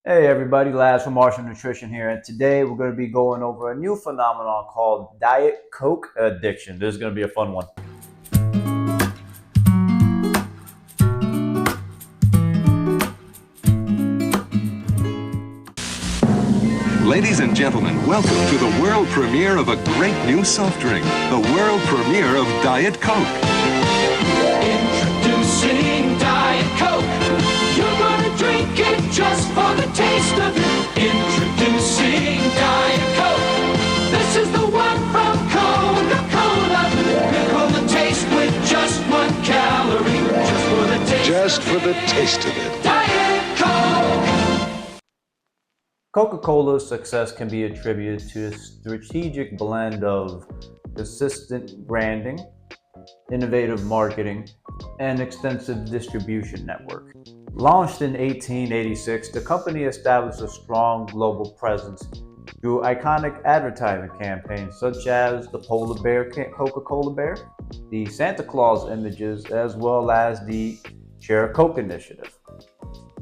Hey everybody, Laz from Martial Nutrition here, and today we're going to be going over a new phenomenon called Diet Coke addiction. This is going to be a fun one. Ladies and gentlemen, welcome to the world premiere of a great new soft drink, the world premiere of Diet Coke. Introducing Diet Coke. You're gonna drink it just for the taste of it. Introducing Diet Coke. This is the one from Coca-Cola. Coca-Cola taste with just 1 calorie. Just for the taste. Just for the taste of it. Diet Coke. Coca-Cola's success can be attributed to a strategic blend of consistent branding, innovative marketing, and extensive distribution network. Launched in 1886, the company established a strong global presence through iconic advertising campaigns such as the Polar Bear Coca-Cola Bear, the Santa Claus images, as well as the Share a Coke initiative.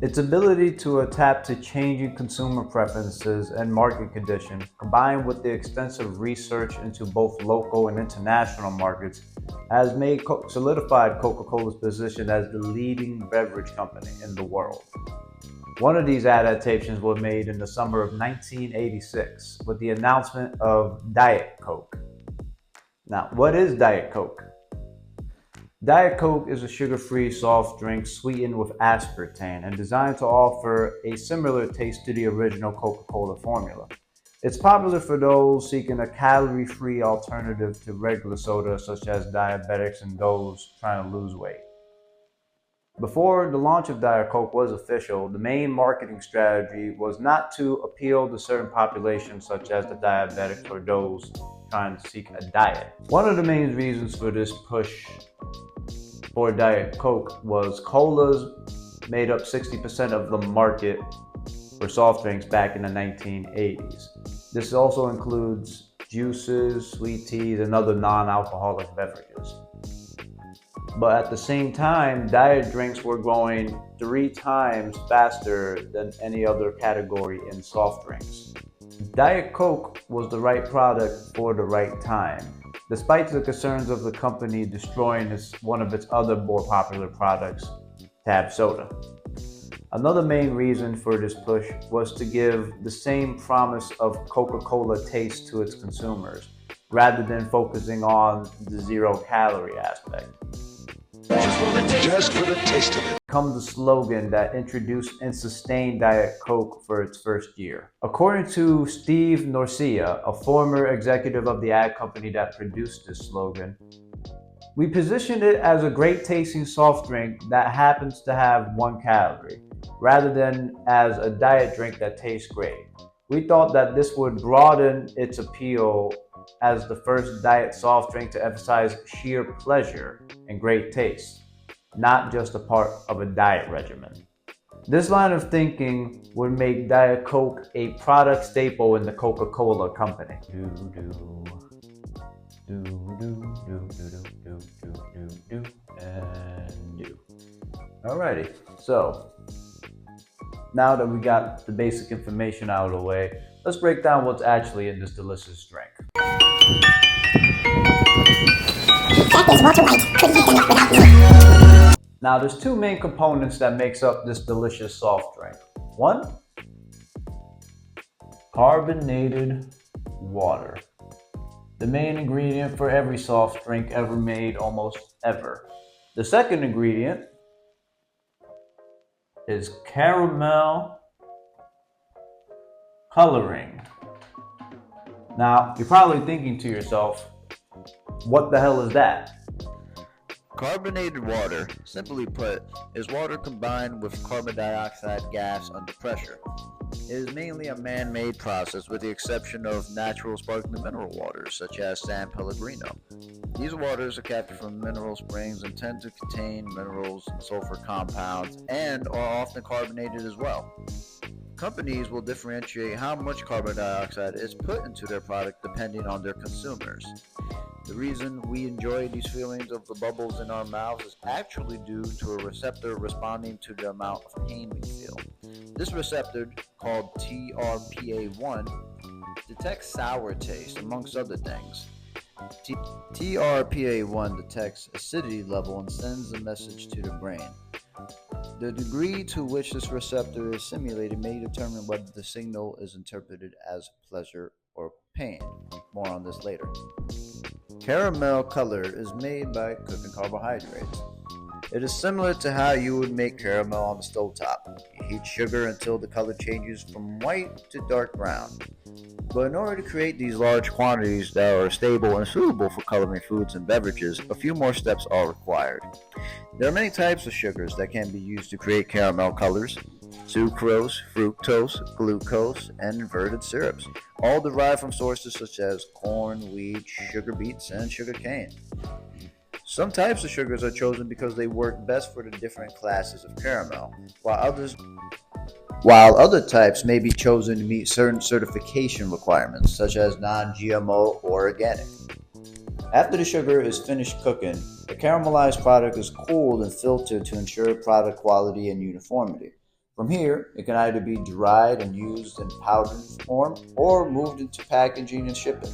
Its ability to adapt to changing consumer preferences and market conditions, combined with the extensive research into both local and international markets, has solidified Coca-Cola's position as the leading beverage company in the world. One of these adaptations was made in the summer of 1986 with the announcement of Diet Coke. Now, what is Diet Coke? Diet Coke is a sugar-free soft drink sweetened with aspartame and designed to offer a similar taste to the original Coca-Cola formula. It's popular for those seeking a calorie-free alternative to regular soda, such as diabetics and those trying to lose weight. Before the launch of Diet Coke was official, the main marketing strategy was not to appeal to certain populations such as the diabetics or those trying to seek a diet. One of the main reasons for this push for Diet Coke was colas made up 60% of the market for soft drinks back in the 1980s. This also includes juices, sweet teas, and other non-alcoholic beverages. But at the same time, diet drinks were growing 3 times faster than any other category in soft drinks. Diet Coke was the right product for the right time, despite the concerns of the company destroying one of its other more popular products, Tab Soda. Another main reason for this push was to give the same promise of Coca-Cola taste to its consumers, rather than focusing on the zero-calorie aspect. Just for the taste of it. Comes the slogan that introduced and sustained Diet Coke for its first year. According to Steve Norcia, a former executive of the ad company that produced this slogan, we positioned it as a great tasting soft drink that happens to have 1 calorie, rather than as a diet drink that tastes great. We thought that this would broaden its appeal as the first diet soft drink to emphasize sheer pleasure and great taste, not just a part of a diet regimen. This line of thinking would make Diet Coke a product staple in the Coca-Cola company. Alrighty, so now that we got the basic information out of the way, let's break down what's actually in this delicious drink. Now, there's 2 main components that makes up this delicious soft drink. 1, carbonated water. The main ingredient for every soft drink ever made, almost ever. The second ingredient is caramel coloring. Now, you're probably thinking to yourself, what the hell is that? Carbonated water, simply put, is water combined with carbon dioxide gas under pressure. It is mainly a man-made process with the exception of natural sparkling mineral waters such as San Pellegrino. These waters are captured from mineral springs and tend to contain minerals and sulfur compounds and are often carbonated as well. Companies will differentiate how much carbon dioxide is put into their product depending on their consumers. The reason we enjoy these feelings of the bubbles in our mouths is actually due to a receptor responding to the amount of pain we feel. This receptor, called TRPA1, detects sour taste, amongst other things. TRPA1 detects acidity level and sends a message to the brain. The degree to which this receptor is stimulated may determine whether the signal is interpreted as pleasure or pain. More on this later. Caramel color is made by cooking carbohydrates. It is similar to how you would make caramel on the stovetop. You heat sugar until the color changes from white to dark brown. But in order to create these large quantities that are stable and suitable for coloring foods and beverages, a few more steps are required. There are many types of sugars that can be used to create caramel colors: sucrose, fructose, glucose, and inverted syrups, all derived from sources such as corn, wheat, sugar beets, and sugar cane. Some types of sugars are chosen because they work best for the different classes of caramel, while other types may be chosen to meet certain certification requirements, such as non-GMO or organic. After the sugar is finished cooking, the caramelized product is cooled and filtered to ensure product quality and uniformity. From here, it can either be dried and used in powdered form or moved into packaging and shipping.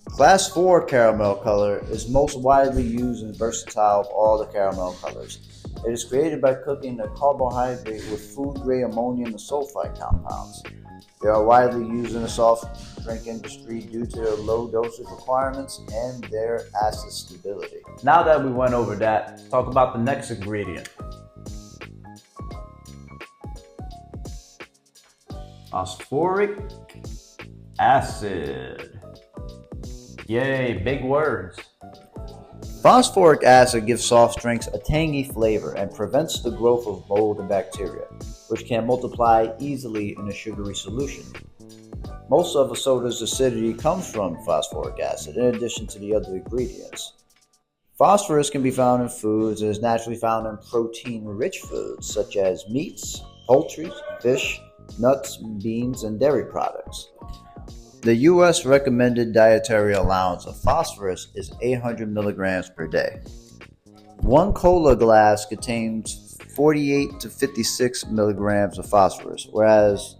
Class 4 caramel color is most widely used and versatile of all the caramel colors. It is created by cooking a carbohydrate with food-grade ammonium sulfide compounds. They are widely used in the soft drink industry due to their low dosage requirements and their acid stability. Now that we went over that, let's talk about the next ingredient. Phosphoric acid. Yay, big words. Phosphoric acid gives soft drinks a tangy flavor and prevents the growth of mold and bacteria, which can multiply easily in a sugary solution. Most of a soda's acidity comes from phosphoric acid, in addition to the other ingredients. Phosphorus can be found in foods and is naturally found in protein-rich foods such as meats, poultry, fish, nuts, beans, and dairy products. The U.S. recommended dietary allowance of phosphorus is 800 milligrams per day. One cola glass contains 48 to 56 milligrams of phosphorus, whereas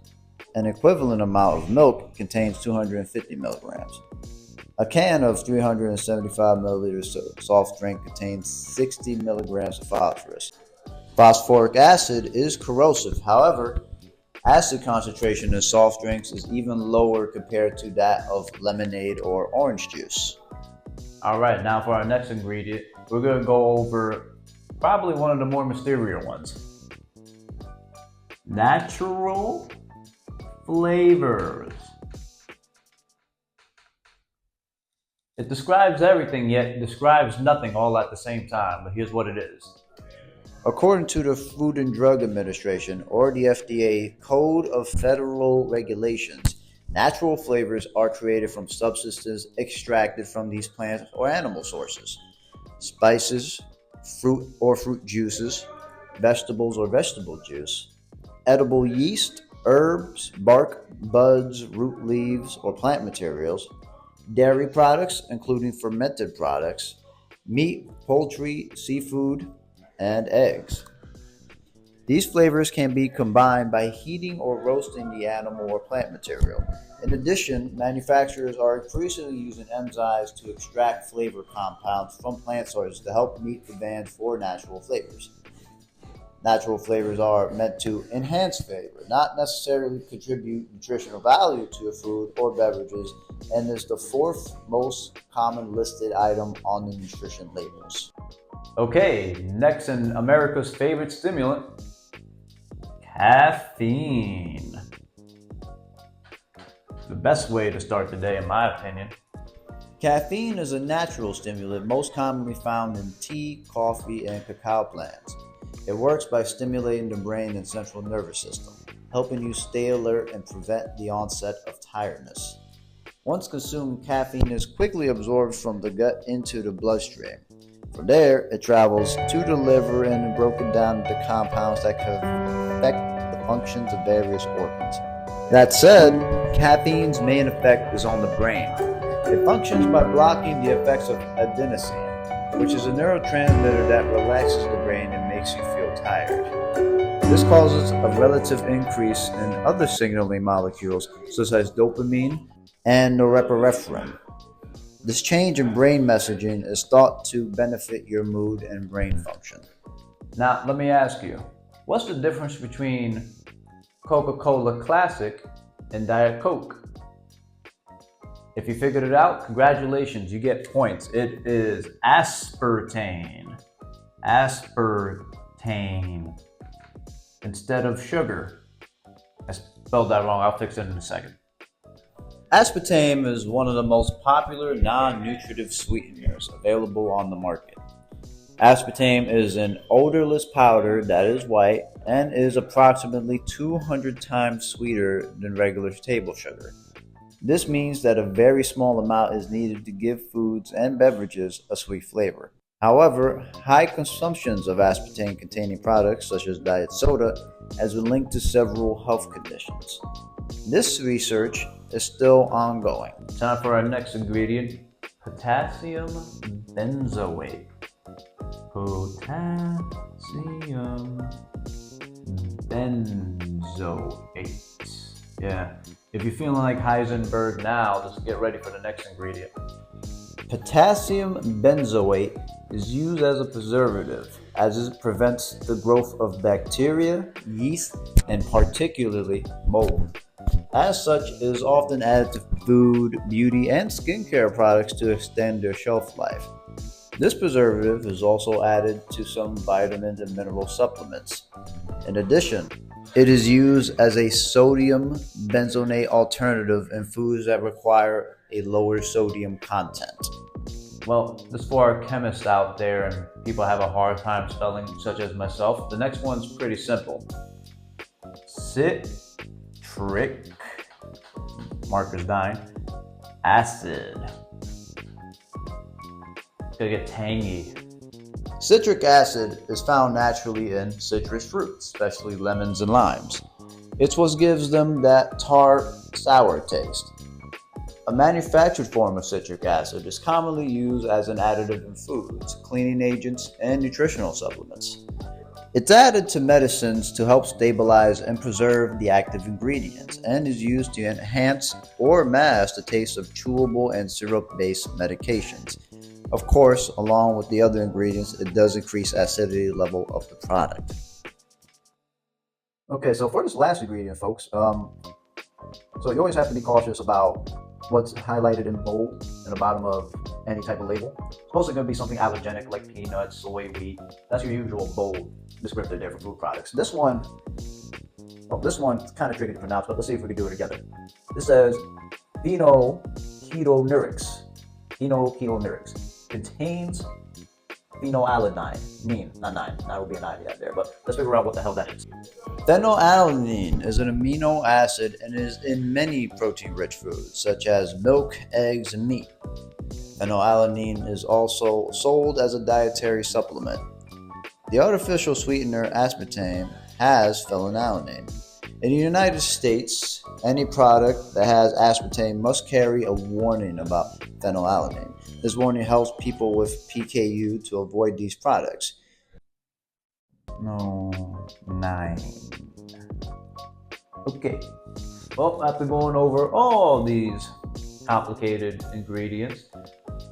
an equivalent amount of milk contains 250 milligrams. A can of 375 milliliters of soft drink contains 60 milligrams of phosphorus. Phosphoric acid is corrosive. However, acid concentration in soft drinks is even lower compared to that of lemonade or orange juice. Alright, now for our next ingredient, we're going to go over probably one of the more mysterious ones. Natural flavors. It describes everything, yet describes nothing all at the same time, but here's what it is. According to the Food and Drug Administration, or the FDA, Code of Federal Regulations, natural flavors are created from substances extracted from these plant or animal sources. Spices, fruit or fruit juices, vegetables or vegetable juice, edible yeast, herbs, bark, buds, root leaves, or plant materials, dairy products, including fermented products, meat, poultry, seafood, and eggs. These flavors can be combined by heating or roasting the animal or plant material. In addition, manufacturers are increasingly using enzymes to extract flavor compounds from plant sources to help meet demand for natural flavors. Natural flavors are meant to enhance flavor, not necessarily contribute nutritional value to a food or beverages, and is the fourth most common listed item on the nutrition labels. Okay, next in America's favorite stimulant, caffeine. The best way to start the day, in my opinion. Caffeine is a natural stimulant most commonly found in tea, coffee, and cacao plants. It works by stimulating the brain and central nervous system, helping you stay alert and prevent the onset of tiredness. Once consumed, caffeine is quickly absorbed from the gut into the bloodstream. From there, it travels to the liver and is broken down into compounds that can affect the functions of various organs. That said, caffeine's main effect is on the brain. It functions by blocking the effects of adenosine, which is a neurotransmitter that relaxes the brain and makes you feel tired. This causes a relative increase in other signaling molecules such as dopamine and norepinephrine. This change in brain messaging is thought to benefit your mood and brain function. Now, let me ask you, what's the difference between Coca-Cola Classic and Diet Coke? If you figured it out, congratulations, you get points. It is aspartame. Aspartame. Instead of sugar. I spelled that wrong, I'll fix it in a second. Aspartame is one of the most popular non-nutritive sweeteners available on the market. Aspartame is an odorless powder that is white and is approximately 200 times sweeter than regular table sugar. This means that a very small amount is needed to give foods and beverages a sweet flavor. However, high consumptions of aspartame-containing products such as diet soda has been linked to several health conditions. This research is still ongoing. Time for our next ingredient, potassium benzoate. Potassium benzoate. Yeah, if you're feeling like Heisenberg now, just get ready for the next ingredient. Potassium benzoate is used as a preservative, as it prevents the growth of bacteria, yeast, and particularly mold. As such, it is often added to food, beauty, and skincare products to extend their shelf life. This preservative is also added to some vitamins and mineral supplements. In addition, it is used as a sodium benzoate alternative in foods that require a lower sodium content. Well, this is for our chemists out there and people have a hard time spelling, such as myself. The next one's pretty simple. Citric, Marcus dying, acid. It's gonna get tangy. Citric acid is found naturally in citrus fruits, especially lemons and limes. It's what gives them that tart, sour taste. A manufactured form of citric acid is commonly used as an additive in foods, cleaning agents, and nutritional supplements. It's added to medicines to help stabilize and preserve the active ingredients and is used to enhance or mask the taste of chewable and syrup-based medications. Of course, along with the other ingredients, it does increase acidity level of the product. Okay, so for this last ingredient, folks, so you always have to be cautious about what's highlighted in bold in the bottom of any type of label. It's mostly going to be something allergenic like peanuts, soy, wheat. That's your usual bold descriptor there for food products. This one's kind of tricky to pronounce, but let's see if we can do it together. This says phenylketonuria. Contains phenylalanine. That would be an I there, but let's figure out what the hell that is. Phenylalanine is an amino acid and is in many protein-rich foods, such as milk, eggs, and meat. Phenylalanine is also sold as a dietary supplement. The artificial sweetener aspartame has phenylalanine. In the United States, any product that has aspartame must carry a warning about phenylalanine. This warning helps people with PKU to avoid these products. No, 9. Okay. Well, after going over all these complicated ingredients,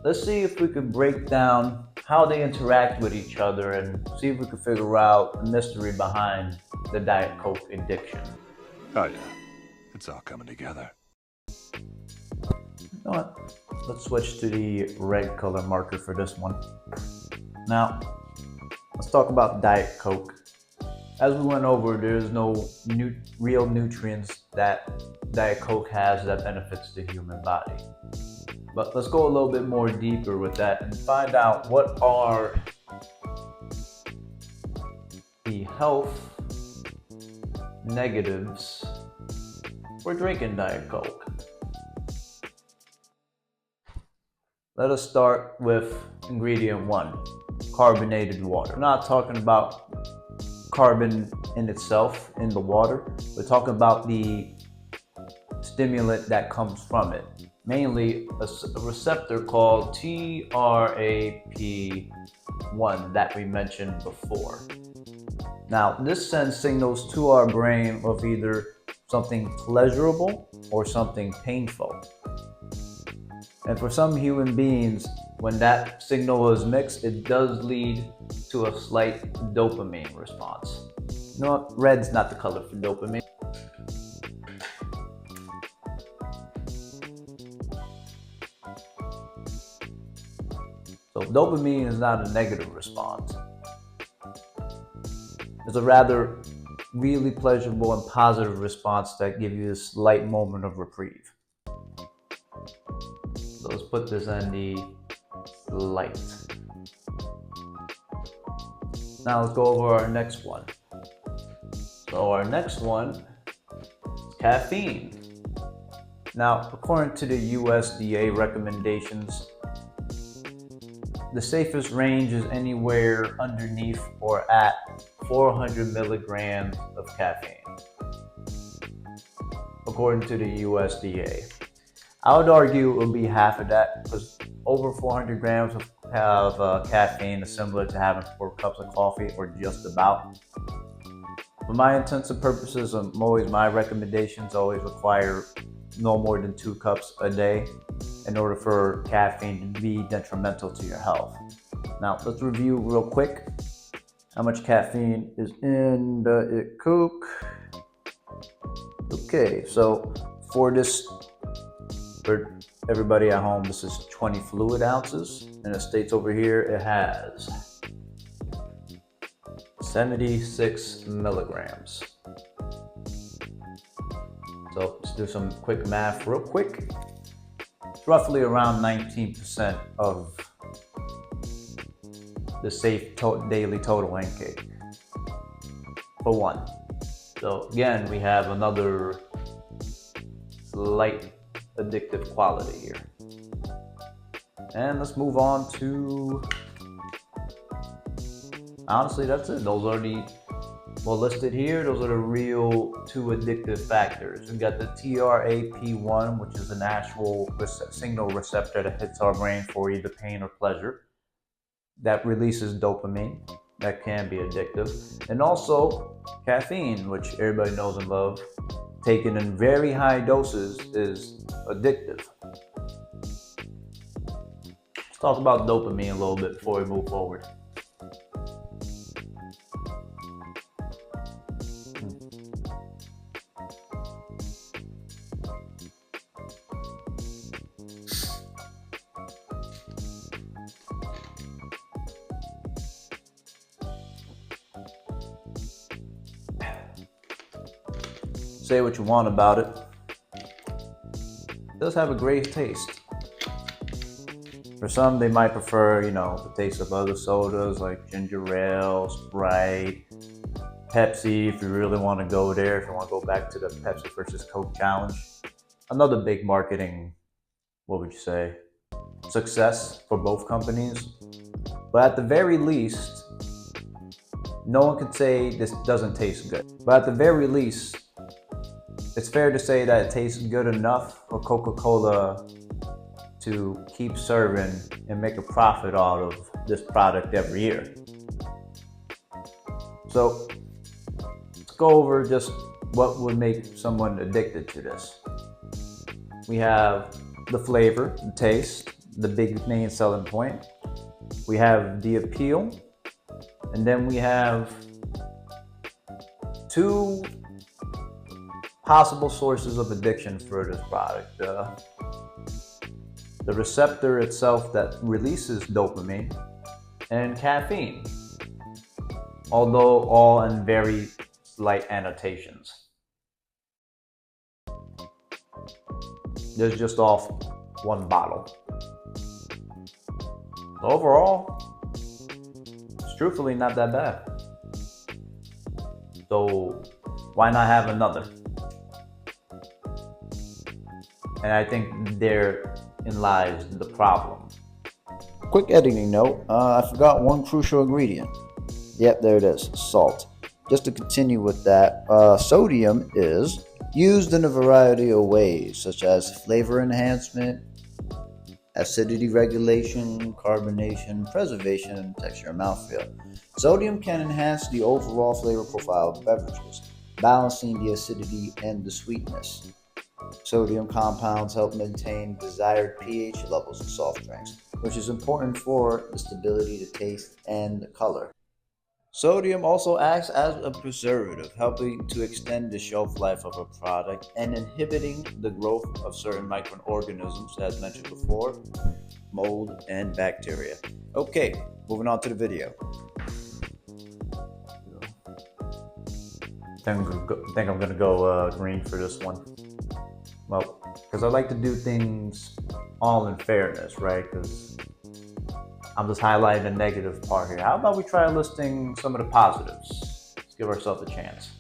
let's see if we can break down how they interact with each other and see if we can figure out the mystery behind the Diet Coke addiction. Oh yeah, it's all coming together. You know what? Let's switch to the red color marker for this one. Now, let's talk about Diet Coke. As we went over, there's no real nutrients that Diet Coke has that benefits the human body. But let's go a little bit more deeper with that and find out what are the health negatives for drinking Diet Coke. Let us start with ingredient 1, carbonated water. We're not talking about carbon in itself in the water. We're talking about the stimulant that comes from it. Mainly a receptor called TRAP1 that we mentioned before. Now, this sends signals to our brain of either something pleasurable or something painful. And for some human beings, when that signal is mixed, it does lead to a slight dopamine response. You know what? Red's not the color for dopamine. So dopamine is not a negative response. It's a rather really pleasurable and positive response that gives you this slight moment of reprieve. So let's put this in the light. Now let's go over our next one. So our next one is caffeine. Now, according to the USDA recommendations, the safest range is anywhere underneath or at 400 milligrams of caffeine, according to the USDA. I would argue it would be half of that, because over 400 grams of caffeine is similar to having 4 cups of coffee, or just about. For my intents and purposes, my recommendations always require no more than 2 cups a day in order for caffeine to be detrimental to your health. Now, let's review real quick how much caffeine is in the Coke. Okay, so for everybody at home, this is 20 fluid ounces, and it states over here it has 76 milligrams. So let's do some quick math real quick. It's roughly around 19% of the safe daily total intake for one. So again, we have another slight addictive quality here. And let's move on to, honestly, that's it. Those are listed here. Those are the real 2 addictive factors. We've got the TRAP1, which is an actual signal receptor that hits our brain for either pain or pleasure, that releases dopamine, that can be addictive. And also caffeine, which everybody knows and loves, taken in very high doses is addictive. Let's talk about dopamine a little bit before we move forward. Say what you want about it. It does have a great taste. For some, they might prefer, the taste of other sodas like ginger ale, Sprite, Pepsi, if you really want to go there, if you want to go back to the Pepsi versus Coke challenge. Another big marketing, success for both companies. But at the very least, no one can say this doesn't taste good. But at the very least, it's fair to say that it tastes good enough for Coca-Cola to keep serving and make a profit out of this product every year. So let's go over just what would make someone addicted to this. We have the flavor, the taste, the big main selling point. We have the appeal, and then we have 2 possible sources of addiction for this product. The receptor itself that releases dopamine, and caffeine, although all in very slight annotations. There's just off 1 bottle. Overall, it's truthfully not that bad. So why not have another? And I think therein lies the problem. Quick editing note, I forgot one crucial ingredient. Yep, there it is, salt. Just to continue with that, sodium is used in a variety of ways, such as flavor enhancement, acidity regulation, carbonation, preservation, and texture and mouthfeel. Sodium can enhance the overall flavor profile of beverages, balancing the acidity and the sweetness. Sodium compounds help maintain desired pH levels in soft drinks, which is important for the stability to taste and color. Sodium also acts as a preservative, helping to extend the shelf life of a product and inhibiting the growth of certain microorganisms, as mentioned before, mold and bacteria. Okay, moving on to the video. Think I'm gonna go green for this one. Well, because I like to do things all in fairness, right? Because I'm just highlighting the negative part here. How about we try listing some of the positives? Let's give ourselves a chance.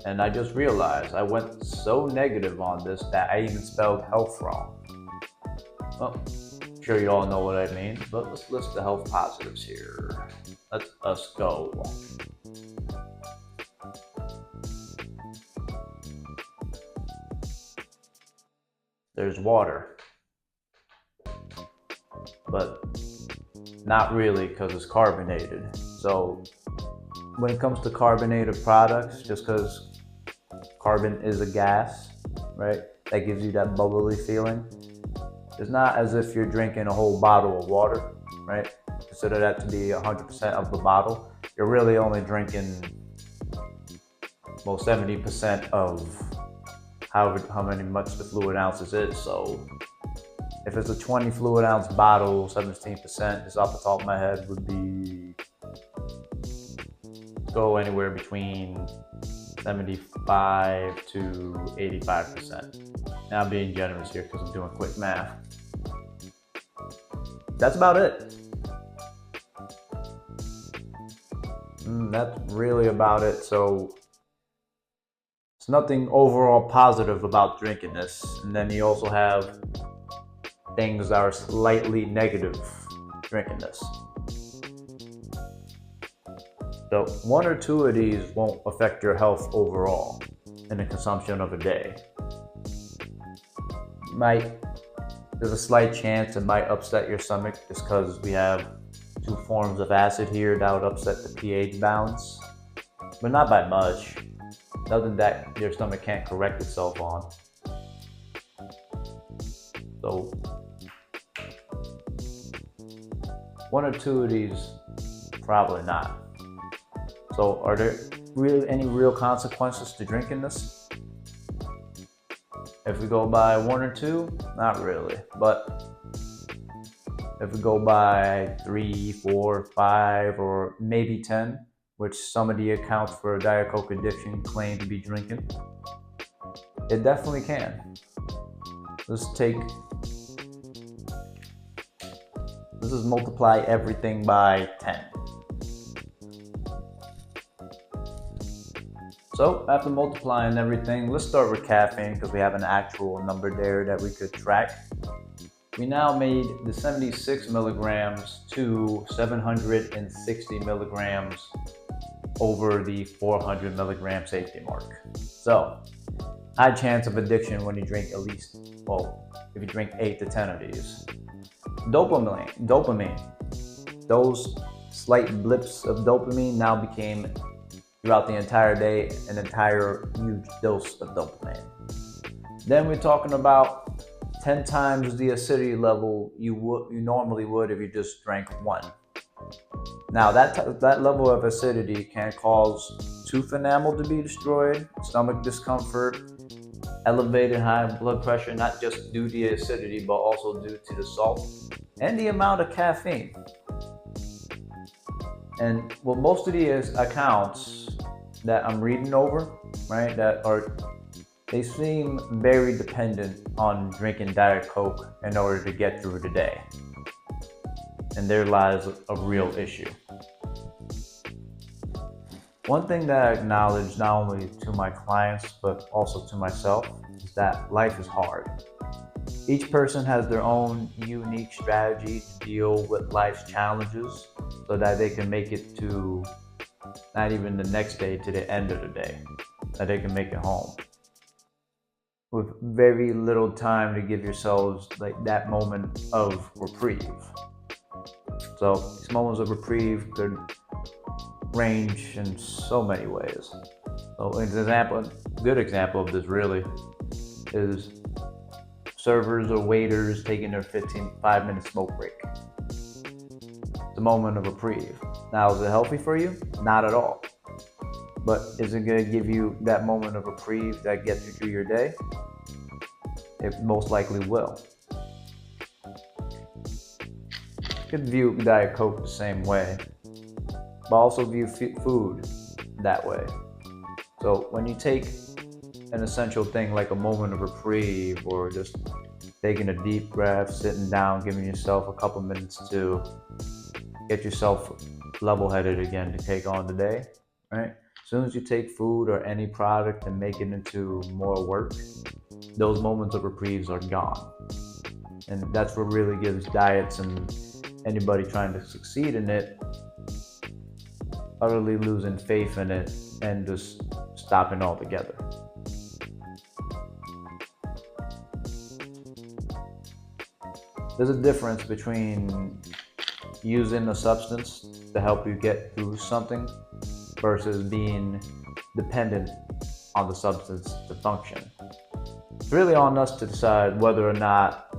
And I just realized I went so negative on this that I even spelled health wrong. Well, I'm sure you all know what I mean, but let's list the health positives here. Let us go. There's water, but not really because it's carbonated. So when it comes to carbonated products, just because carbon is a gas, right, that gives you that bubbly feeling, it's not as if you're drinking a whole bottle of water, right? Consider that to be 100% of the bottle. You're really only drinking, well, 70% of how many much the fluid ounces is. So if it's a 20 fluid ounce bottle, 17%, just off the top of my head, would be go anywhere between 75 to 85%. Now I'm being generous here because I'm doing quick math. That's about it. That's really about it. So it's nothing overall positive about drinking this. And then you also have things that are slightly negative drinking this. So one or two of these won't affect your health overall in the consumption of a day. There's a slight chance it might upset your stomach just because we have two forms of acid here that would upset the pH balance, but not by much. Nothing that your stomach can't correct itself on. So one or two of these, probably not. So are there really any real consequences to drinking this? If we go by one or two, not really. But if we go by 3, 4, 5, or maybe 10, which some of the accounts for Diet Coke addiction claim to be drinking, it definitely can. Let's just multiply everything by 10. So after multiplying everything, let's start with caffeine because we have an actual number there that we could track. We now made the 76 milligrams to 760 milligrams over the 400 milligram safety mark. So high chance of addiction when you drink at least, well, if you drink 8 to 10 of these. Dopamine. Those slight blips of dopamine now became, throughout the entire day, an entire huge dose of dopamine. Then we're talking about 10 times the acidity level you normally would if you just drank one. Now that level of acidity can cause tooth enamel to be destroyed, stomach discomfort, elevated high blood pressure, not just due to the acidity, but also due to the salt and the amount of caffeine. And well, most of these accounts that I'm reading over, right, they seem very dependent on drinking Diet Coke in order to get through the day. And there lies a real issue. One thing that I acknowledge not only to my clients, but also to myself, is that life is hard. Each person has their own unique strategy to deal with life's challenges so that they can make it to not even the next day, to the end of the day, that they can make it home. with very little time to give yourselves like that moment of reprieve. So these moments of reprieve could range in so many ways. So an example, a good example of this really is servers or waiters taking their 5-minute smoke break. It's a moment of reprieve. Now, is it healthy for you? Not at all. But is it going to give you that moment of reprieve that gets you through your day? It most likely will. You could view Diet Coke the same way, but also view food that way. So when you take an essential thing like a moment of reprieve, or just taking a deep breath, sitting down, giving yourself a couple minutes to get yourself level-headed again to take on the day, right? As soon as you take food or any product and make it into more work, those moments of reprieves are gone. And that's what really gives diets and anybody trying to succeed in it utterly losing faith in it and just stopping altogether. There's a difference between using a substance to help you get through something versus being dependent on the substance to function. It's really on us to decide whether or not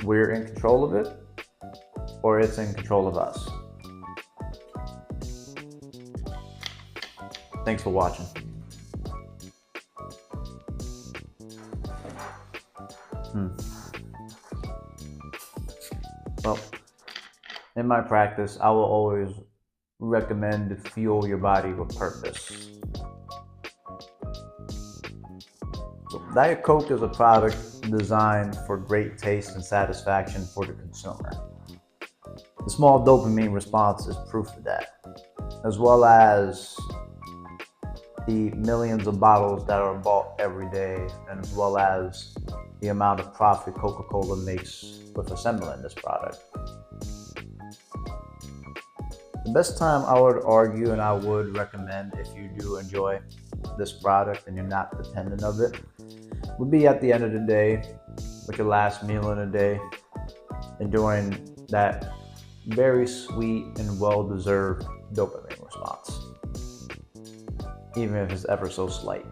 we're in control of it or it's in control of us. Thanks for watching. Well, in my practice, I will always recommend to fuel your body with purpose. So, Diet Coke is a product designed for great taste and satisfaction for the consumer. The small dopamine response is proof of that, as well as the millions of bottles that are bought every day, and as well as the amount of profit Coca-Cola makes with assembling this product. The best time I would argue, and I would recommend if you do enjoy this product and you're not dependent of it, would be at the end of the day, with your last meal in a day, enjoying that very sweet and well-deserved dopamine response, even if it's ever so slight.